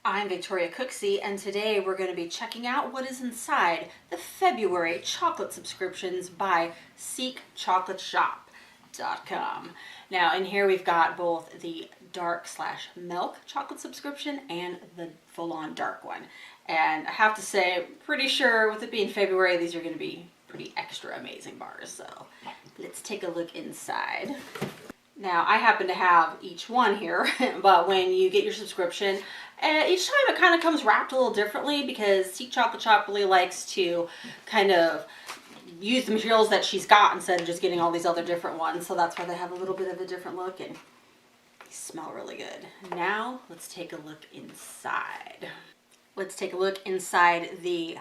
I'm Victoria Cooksey, and today we're going to be checking out what is inside the February chocolate subscriptions by SeekChocolateShop.com. Now, in here we've got both the dark/milk chocolate subscription and the full-on dark one. And I have to say, pretty sure with it being February, these are going to be pretty extra amazing bars. So let's take a look inside. Now, I happen to have each one here, but when you get your subscription, each time it kind of comes wrapped a little differently because Seek Chocolate Shop really likes to kind of use the materials that she's got instead of just getting all these other different ones. So that's why they have a little bit of a different look and they smell really good. Now, let's take a look inside. Let's take a look inside the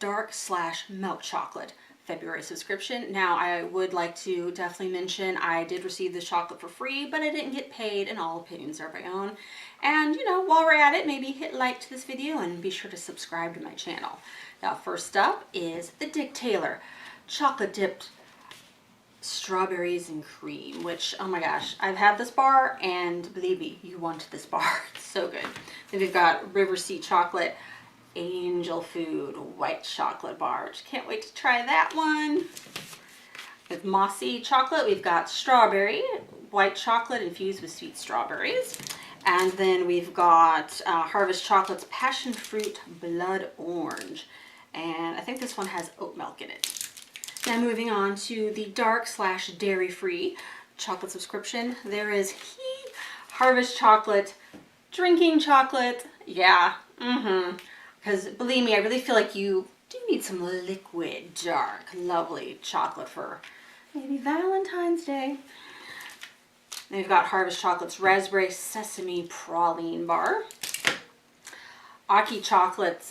dark/milk chocolate February subscription. Now, I would like to definitely mention I did receive this chocolate for free, but I didn't get paid, and all opinions are my own. And, you know, while we're at it, maybe hit like to this video and be sure to subscribe to my channel. Now, first up is the Dick Taylor chocolate dipped strawberries and cream, which, oh my gosh, I've had this bar, and believe me, you want this bar. It's so good. Then we've got River Sea chocolate angel food white chocolate bar. Just can't wait to try that one. With mossy chocolate, we've got strawberry white chocolate infused with sweet strawberries, and then we've got Harvest Chocolate's passion fruit blood orange, and I think this one has oat milk in it. Now moving on to the dark/dairy free chocolate subscription, there is Harvest Chocolate drinking chocolate. Yeah, because believe me, I really feel like you do need some liquid, dark, lovely chocolate for maybe Valentine's Day. Then we've got Harvest Chocolate's Raspberry Sesame Praline Bar. Aki Chocolate's,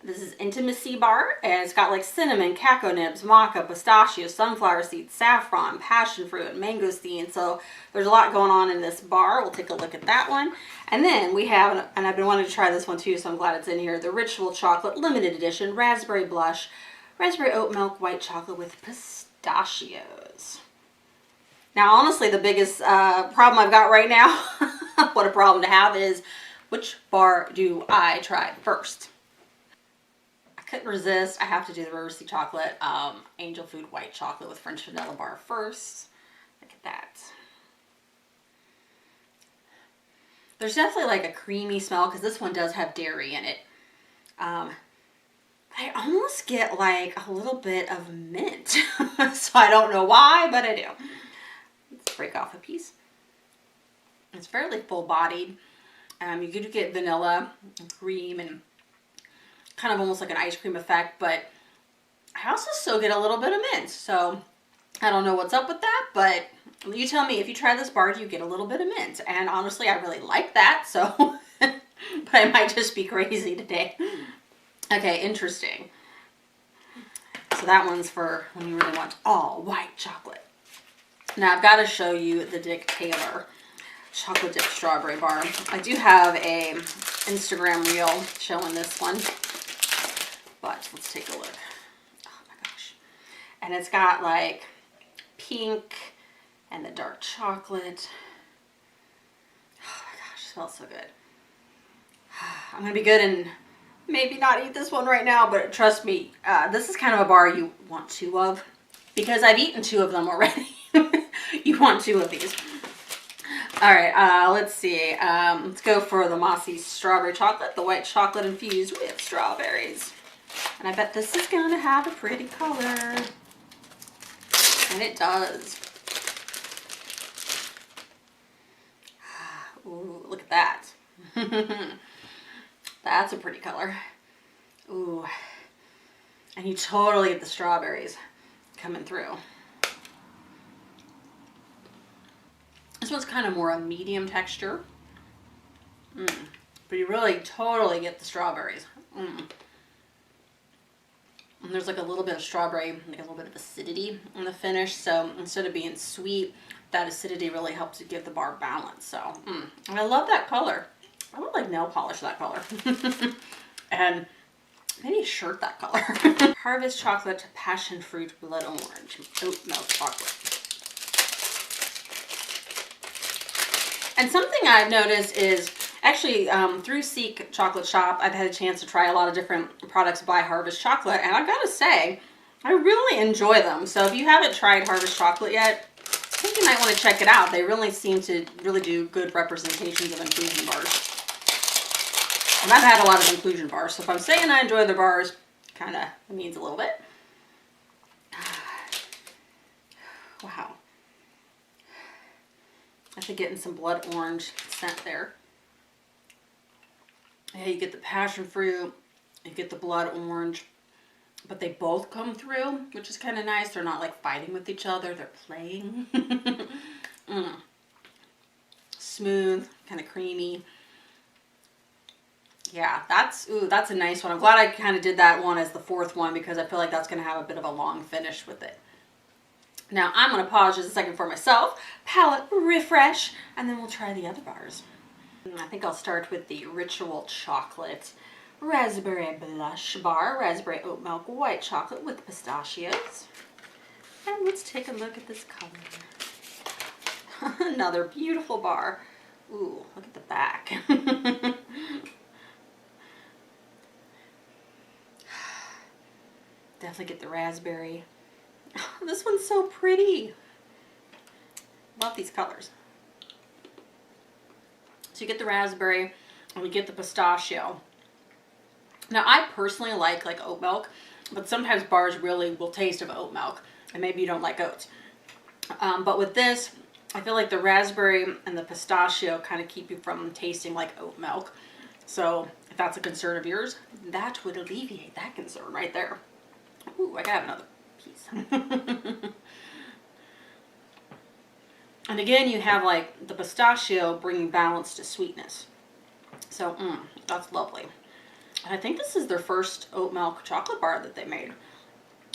this is Intimacy Bar, and it's got like cinnamon, cacao nibs, maca, pistachio, sunflower seeds, saffron, passion fruit, and mangosteen. So there's a lot going on in this bar. We'll take a look at that one. And then we have, and I've been wanting to try this one too, so I'm glad it's in here, the Ritual Chocolate Limited Edition Raspberry Blush, Raspberry Oat Milk White Chocolate with pistachios. Now, honestly, the biggest problem I've got right now, what a problem to have, is which bar do I try first? I couldn't resist. I have to do the River Sea Chocolate Angel Food White Chocolate with French Vanilla Bar first. Look at that. There's definitely like a creamy smell because this one does have dairy in it. I almost get like a little bit of mint. So I don't know why, but I do. Let's break off a piece. It's fairly full-bodied. You could get vanilla and cream and kind of almost like an ice cream effect, but I also still get a little bit of mint. So I don't know what's up with that, but you tell me, if you try this bar, do you get a little bit of mint? And honestly, I really like that, so, but I might just be crazy today. Okay, interesting. So that one's for when you really want all white chocolate. Now I've got to show you the Dick Taylor chocolate dipped strawberry bar. I do have a Instagram reel showing this one, but let's take a look. Oh my gosh. And it's got like pink and the dark chocolate. Oh my gosh, it smells so good. I'm gonna be good and maybe not eat this one right now, but trust me, this is kind of a bar you want two of because I've eaten two of them already. You want two of these. All right, let's see. Let's go for the mossy strawberry chocolate, the white chocolate infused with strawberries. And I bet this is going to have a pretty color. And it does. Ooh, look at that. That's a pretty color. Ooh. And you totally get the strawberries coming through. This one's kind of more a medium texture. But you really totally get the strawberries. And there's like a little bit of strawberry, like a little bit of acidity in the finish. So instead of being sweet, that acidity really helps to give the bar balance. So, and I love that color. I would like nail polish that color. And maybe shirt that color. Harvest Chocolate Passion Fruit Blood Orange Oat Milk Chocolate. And something I've noticed is Actually, through Seek Chocolate Shop, I've had a chance to try a lot of different products by Harvest Chocolate, and I've got to say, I really enjoy them. So if you haven't tried Harvest Chocolate yet, I think you might want to check it out. They really seem to really do good representations of inclusion bars. And I've had a lot of inclusion bars, so if I'm saying I enjoy the bars, kind of means a little bit. Wow. I think getting some blood orange scent there. Yeah, you get the passion fruit, you get the blood orange, but they both come through, which is kind of nice. They're not like fighting with each other, they're playing. Smooth, kind of creamy. Yeah, that's a nice one. I'm glad I kind of did that one as the fourth one because I feel like that's going to have a bit of a long finish with it. Now I'm going to pause just a second for myself, palate refresh, and then we'll try the other bars. I think I'll start with the Ritual Chocolate Raspberry Blush Bar, Raspberry Oat Milk White Chocolate with pistachios. And let's take a look at this color. Another beautiful bar. Ooh, look at the back. Definitely get the raspberry. Oh, this one's so pretty. Love these colors. So you get the raspberry and we get the pistachio. Now I personally like oat milk, but sometimes bars really will taste of oat milk and maybe you don't like oats. But with this, I feel like the raspberry and the pistachio kind of keep you from tasting like oat milk. So if that's a concern of yours, that would alleviate that concern right there. Ooh, I gotta have another piece. And again, you have like the pistachio bringing balance to sweetness. So, that's lovely. And I think this is their first oat milk chocolate bar that they made.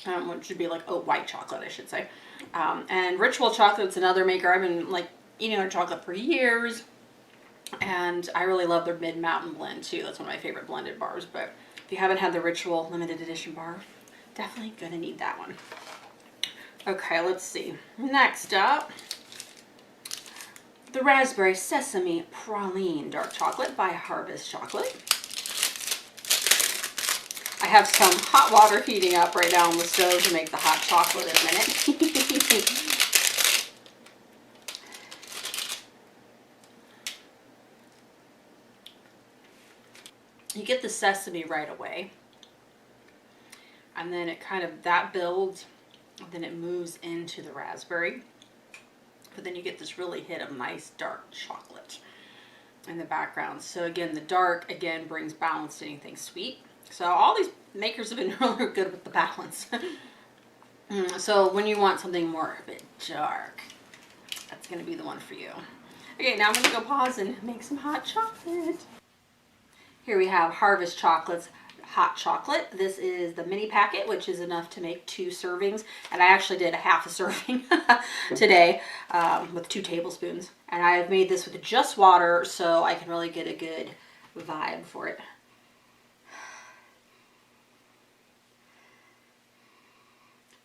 Which should be like oat white chocolate, I should say. And Ritual Chocolate's another maker. I've been like eating their chocolate for years. And I really love their Mid-Mountain blend too. That's one of my favorite blended bars. But if you haven't had the Ritual limited edition bar, definitely gonna need that one. Okay, let's see. Next up, the Raspberry Sesame Praline Dark Chocolate by Harvest Chocolate. I have some hot water heating up right now on the stove to make the hot chocolate in a minute. You get the sesame right away. And then it kind of, that builds, then it moves into the raspberry. But then you get this really hit of nice dark chocolate in the background. So again, the dark, again, brings balance to anything sweet. So all these makers have been really good with the balance. So when you want something more a bit dark, that's going to be the one for you. Okay, now I'm going to go pause and make some hot chocolate. Here we have Harvest Chocolate's hot chocolate. This is the mini packet, which is enough to make 2 servings. And I actually did a half a serving today with 2 tablespoons. And I have made this with just water so I can really get a good vibe for it.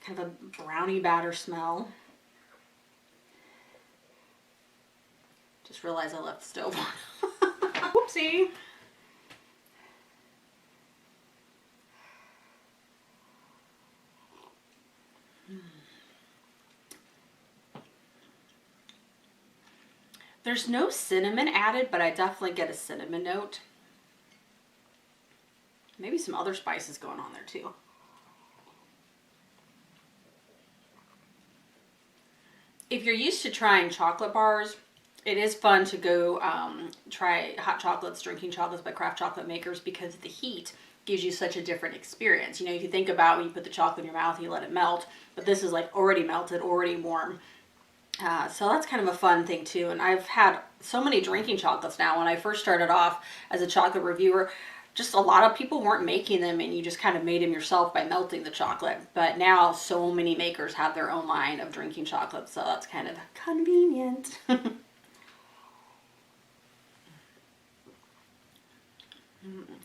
Kind of a brownie batter smell. Just realized I left the stove on. Whoopsie. There's no cinnamon added, but I definitely get a cinnamon note. Maybe some other spices going on there too. If you're used to trying chocolate bars, it is fun to go try hot chocolates, drinking chocolates by craft chocolate makers because the heat gives you such a different experience. You know, if you think about when you put the chocolate in your mouth, you let it melt, but this is like already melted, already warm. So that's kind of a fun thing too. And I've had so many drinking chocolates now. When I first started off as a chocolate reviewer, just a lot of people weren't making them and you just kind of made them yourself by melting the chocolate. But now so many makers have their own line of drinking chocolate, so that's kind of convenient.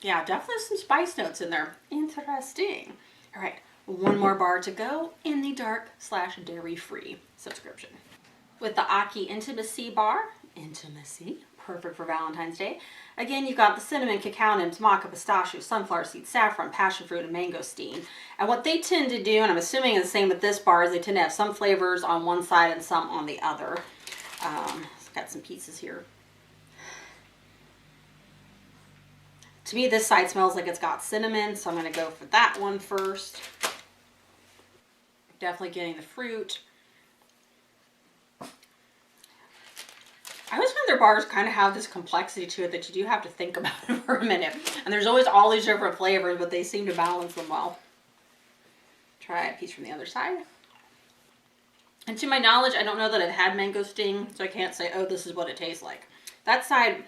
Yeah, definitely some spice notes in there. Interesting. All right, one more bar to go in the dark/dairy-free subscription. With the Aki Intimacy Bar, Intimacy perfect for Valentine's Day. Again, you've got the cinnamon, cacao nibs, maca, pistachio, sunflower seeds, saffron, passion fruit, and mangosteen. And what they tend to do, and I'm assuming it's the same with this bar, is they tend to have some flavors on one side and some on the other. It's got some pieces here. To me, this side smells like it's got cinnamon, so I'm going to go for that one first. Definitely getting the fruit. I always find their bars kind of have this complexity to it that you do have to think about it for a minute. And there's always all these different flavors, but they seem to balance them well. Try a piece from the other side. And to my knowledge, I don't know that it had mangosteen, so I can't say, oh, this is what it tastes like. That side,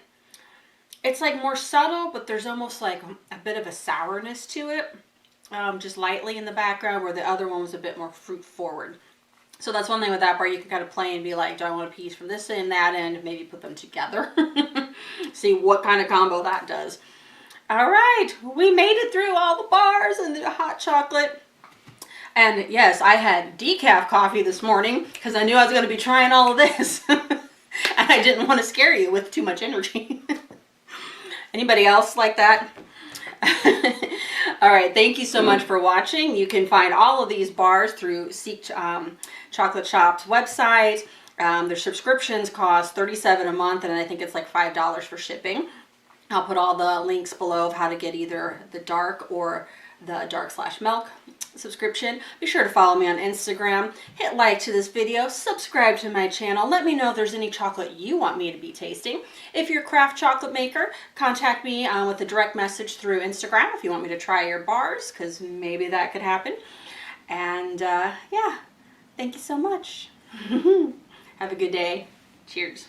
it's like more subtle, but there's almost like a bit of a sourness to it. Just lightly in the background, where the other one was a bit more fruit forward. So that's one thing with that bar, you can kind of play and be like, do I want a piece from this end, that end, maybe put them together. See what kind of combo that does. All right, we made it through all the bars and the hot chocolate. And yes, I had decaf coffee this morning because I knew I was going to be trying all of this. And I didn't want to scare you with too much energy. Anybody else like that? All right, thank you so much for watching. You can find all of these bars through Seek Chocolate Shop's website. Their subscriptions cost $37 a month, and I think it's like $5 for shipping. I'll put all the links below of how to get either the dark or the dark/milk subscription. Be sure to follow me on Instagram. Hit like to this video. Subscribe to my channel. Let me know if there's any chocolate you want me to be tasting. If you're a craft chocolate maker, contact me with a direct message through Instagram if you want me to try your bars, because maybe that could happen. And yeah, thank you so much. Have a good day. Cheers.